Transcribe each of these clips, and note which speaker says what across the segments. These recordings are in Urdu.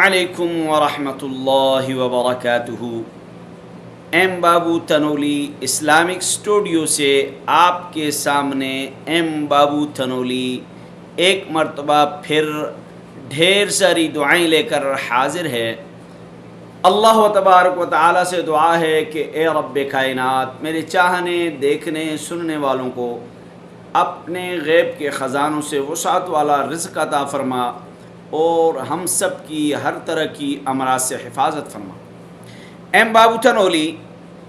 Speaker 1: علیکم ورحمۃ اللہ وبرکاتہ۔ ایم بابو تنولی اسلامک اسٹوڈیو سے آپ کے سامنے ایم بابو تنولی ایک مرتبہ پھر ڈھیر ساری دعائیں لے کر حاضر ہے۔ اللہ تبارک و تعالیٰ سے دعا ہے کہ اے رب کائنات، میرے چاہنے دیکھنے سننے والوں کو اپنے غیب کے خزانوں سے وسعت والا رزق عطا فرما اور ہم سب کی ہر طرح کی امراض سے حفاظت فرما۔ ایم بابو تنولی،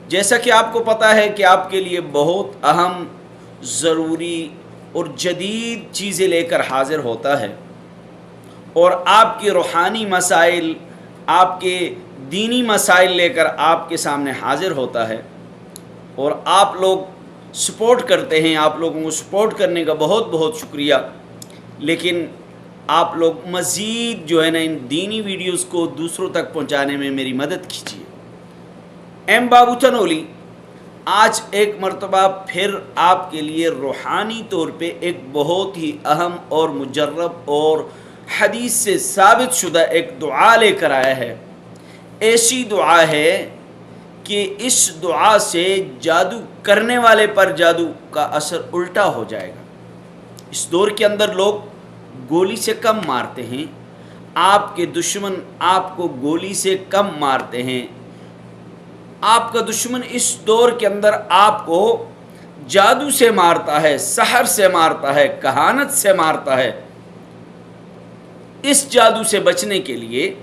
Speaker 1: جیسا کہ آپ کو پتہ ہے کہ آپ کے لیے بہت اہم، ضروری اور جدید چیزیں لے کر حاضر ہوتا ہے، اور آپ کے روحانی مسائل، آپ کے دینی مسائل لے کر آپ کے سامنے حاضر ہوتا ہے، اور آپ لوگ سپورٹ کرتے ہیں۔ آپ لوگوں کو سپورٹ کرنے کا بہت بہت شکریہ، لیکن آپ لوگ مزید جو ہے نا ان دینی ویڈیوز کو دوسروں تک پہنچانے میں میری مدد کیجیے۔ ایم بابو تنولی آج ایک مرتبہ پھر آپ کے لیے روحانی طور پہ ایک بہت ہی اہم اور مجرب اور حدیث سے ثابت شدہ ایک دعا لے کر آیا ہے۔ ایسی دعا ہے کہ اس دعا سے جادو کرنے والے پر جادو کا اثر الٹا ہو جائے گا۔ اس دور کے اندر لوگ گولی سے کم مارتے ہیں، آپ کے دشمن آپ کو گولی سے کم مارتے ہیں۔ آپ کا دشمن اس دور کے اندر آپ کو جادو سے مارتا ہے، سحر سے مارتا ہے، کہانت سے مارتا ہے۔ اس جادو سے بچنے کے لیے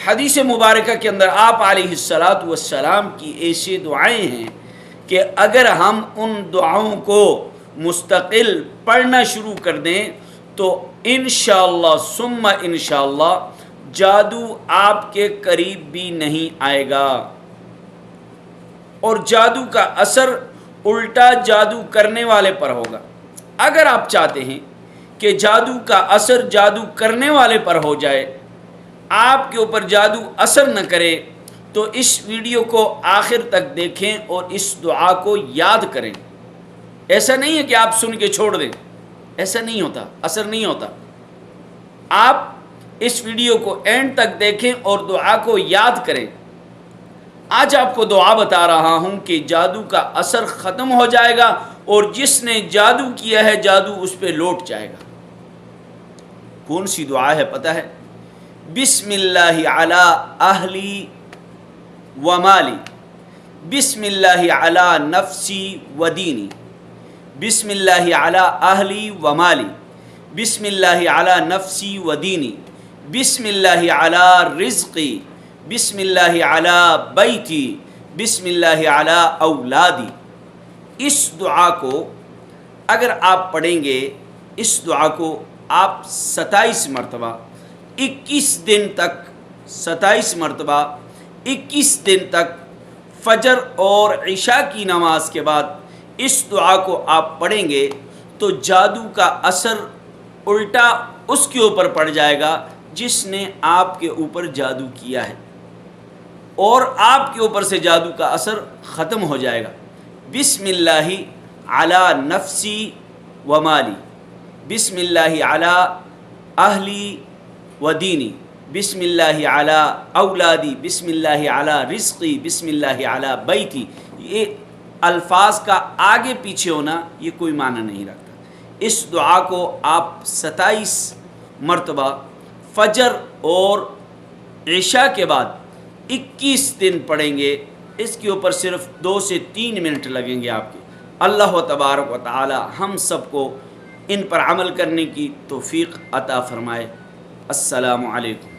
Speaker 1: حدیث مبارکہ کے اندر آپ علیہ الصلاۃ والسلام کی ایسی دعائیں ہیں کہ اگر ہم ان دعاؤں کو مستقل پڑھنا شروع کر دیں تو انشاءاللہ ثم انشاءاللہ جادو آپ کے قریب بھی نہیں آئے گا، اور جادو کا اثر الٹا جادو کرنے والے پر ہوگا۔ اگر آپ چاہتے ہیں کہ جادو کا اثر جادو کرنے والے پر ہو جائے، آپ کے اوپر جادو اثر نہ کرے، تو اس ویڈیو کو آخر تک دیکھیں اور اس دعا کو یاد کریں۔ ایسا نہیں ہے کہ آپ سن کے چھوڑ دیں، ایسا نہیں ہوتا، اثر نہیں ہوتا۔ آپ اس ویڈیو کو اینڈ تک دیکھیں اور دعا کو یاد کریں۔ آج آپ کو دعا بتا رہا ہوں کہ جادو کا اثر ختم ہو جائے گا، اور جس نے جادو کیا ہے جادو اس پہ لوٹ جائے گا۔ کون سی دعا ہے پتہ ہے؟ بسم اللہ علی اہلی و مالی، بسم اللہ علی نفسی و دینی، بسم اللہ علی اہلی و مالی، بسم اللہ علی نفسی و دینی، بسم اللہ علی رزقی، بسم اللہ علی بیتی، بسم اللہ علی اولادی۔ اس دعا کو اگر آپ پڑھیں گے، اس دعا کو آپ 27 مرتبہ 21 دن تک، 27 مرتبہ 21 دن تک فجر اور عشاء کی نماز کے بعد اس دعا کو آپ پڑھیں گے تو جادو کا اثر الٹا اس کے اوپر پڑ جائے گا جس نے آپ کے اوپر جادو کیا ہے، اور آپ کے اوپر سے جادو کا اثر ختم ہو جائے گا۔ بسم اللہ علی نفسی و مالی، بسم اللہ علی اہلی و دینی، بسم اللہ علی اولادی، بسم اللہ علی رزقی، بسم اللہ علی بیتی۔ یہ الفاظ کا آگے پیچھے ہونا یہ کوئی معنی نہیں رکھتا۔ اس دعا کو آپ 27 مرتبہ فجر اور عشاء کے بعد 21 دن پڑھیں گے۔ اس کے اوپر صرف 2 سے 3 منٹ لگیں گے آپ کے۔ اللہ تبارک و تعالی ہم سب کو ان پر عمل کرنے کی توفیق عطا فرمائے۔ السلام علیکم۔